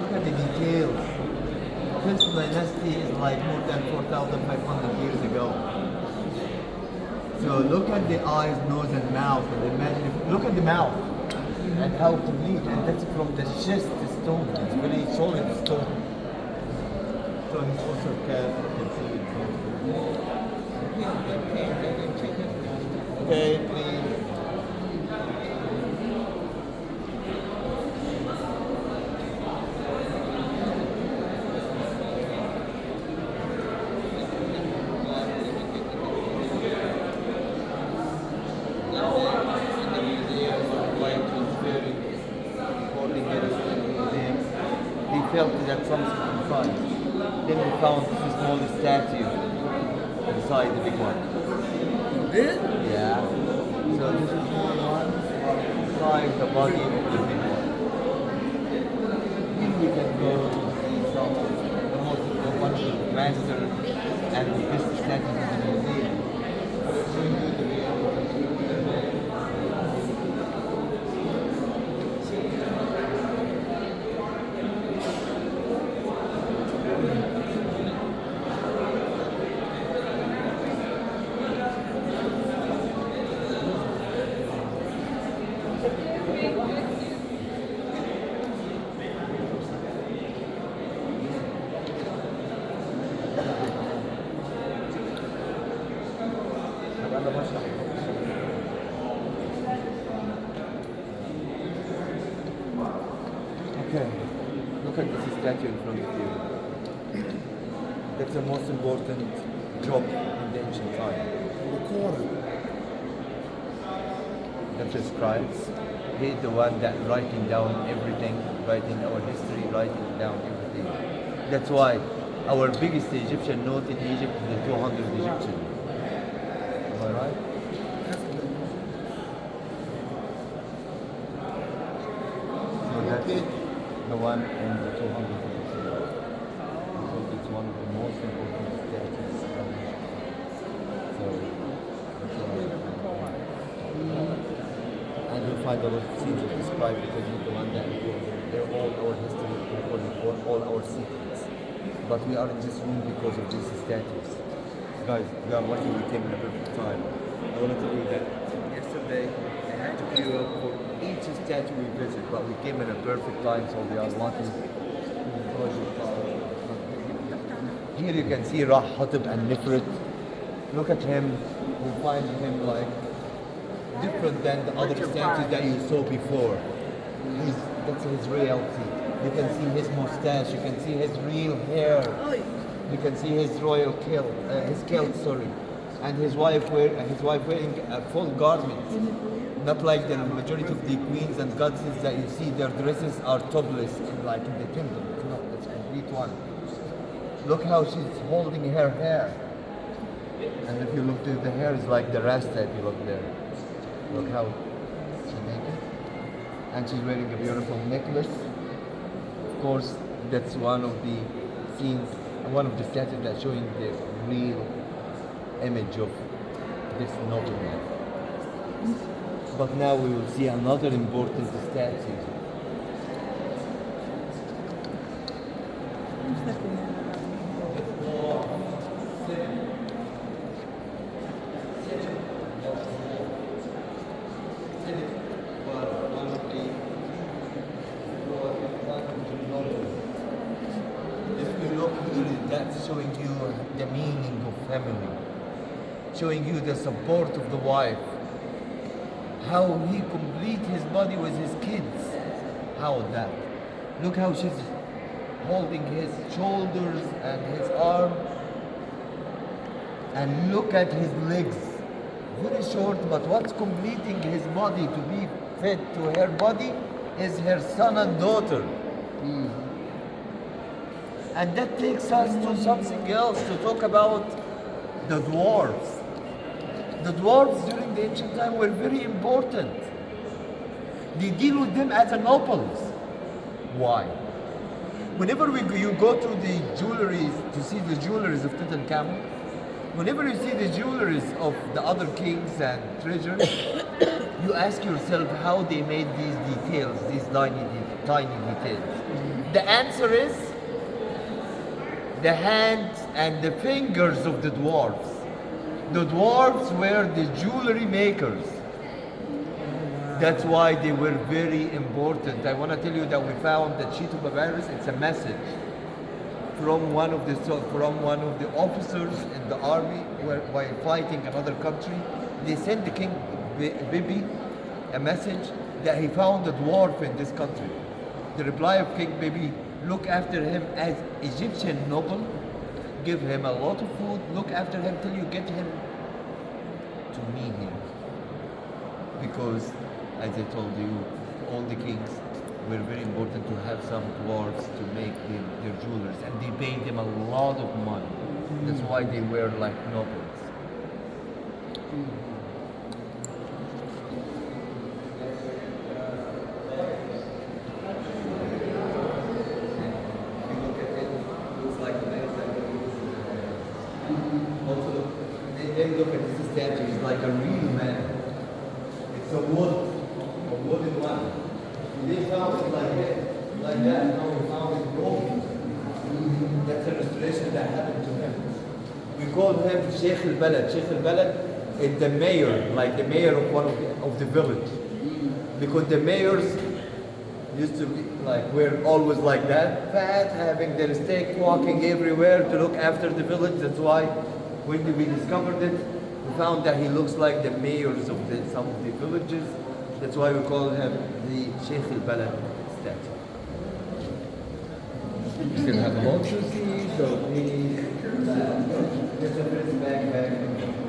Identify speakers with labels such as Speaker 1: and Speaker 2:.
Speaker 1: Look at the details. Fifth dynasty is like more than 4,500 years ago. So look at the eyes, nose, and mouth. And look at the mouth and how complete. And that's from the schist stone. It's very solid stone. So he's also cast. Okay, please. Felt that something inside. Then we found this small statue inside the big one.
Speaker 2: Did?
Speaker 1: Yeah. So this is small one inside the body of the big one. Here we can go to see some the most one of the master and this statue in the museum. Okay, look at this statue in front of you. That's the most important job in the ancient time.
Speaker 2: Recorded.
Speaker 1: That's the scribes. He's the one that writing down everything, writing our history, writing down everything. That's why our biggest Egyptian note in Egypt is the 200 Egyptian. Am I right? So that's the one in the 200 Egyptian. So it's one of the most important statues. So that's why. And you'll find a lot of scenes of this scribe because he's the one that they're all our history, all our secrets. But we are in this room because of these statues. Guys, we are lucky we came in a perfect time. I want to tell you that yesterday I had to queue up for each statue we visit, but we came in a perfect time, so we are lucky. Here you can see Ra Hatib and Nifrit. Look at him. You find him like different than the other statues that you saw before. That's his reality. You can see his mustache. You can see his real hair. You can see his royal kilt, sorry, and his wife wearing a full garment. Not like the majority of the queens and goddesses that you see, their dresses are topless in the temple. No, that's a complete one. Look how she's holding her hair. And if you look to the hair, it's like the rasta if you look there. Look how she made it. And she's wearing a beautiful necklace. Of course, that's one of the scenes, one of the statues that's showing the real image of this nobleman. But now we will see another important statue. That's showing you the meaning of family, showing you the support of the wife, how he complete his body with his kids. How that? Look how she's holding his shoulders and his arm, and look at his legs. Very short, but what's completing his body to be fit to her body is her son and daughter. And that takes us to something else, to talk about the dwarves. The dwarves during the ancient time were very important. They deal with them as nobles. Why? Whenever you go to the jewelries, to see the jewelries of Tutankhamun, whenever you see the jewelries of the other kings and treasures, you ask yourself how they made these details, these tiny details. The answer is the hands and the fingers of the dwarves. The dwarves were the jewelry makers. That's why they were very important. I want to tell you that we found that sheet of papyrus. It's a message from one of the officers in the army while fighting another country. They sent the King Bibi a message that he found a dwarf in this country. The reply of King Bibi: look after him as Egyptian noble, give him a lot of food, look after him till you get him to me here. Because, as I told you, all the kings were very important to have some dwarves to make their jewelers, and they paid them a lot of money. That's why they were like nobles. Also, then look at this statue. It's like a real man. It's a wooden one. They found it like that. Now we found it broken. That's a restoration that happened to him. We call him Sheikh al-Balad. Sheikh al-Balad is the mayor, like the mayor of one of the village, because the mayors used to be like, we're always like that, fat, having their steak, walking everywhere to look after the village. That's why when we discovered it, we found that he looks like the mayors of some of the villages. That's why we call him the Sheikh al-Balad statue. We still have more to see, so please, there's a first backpack.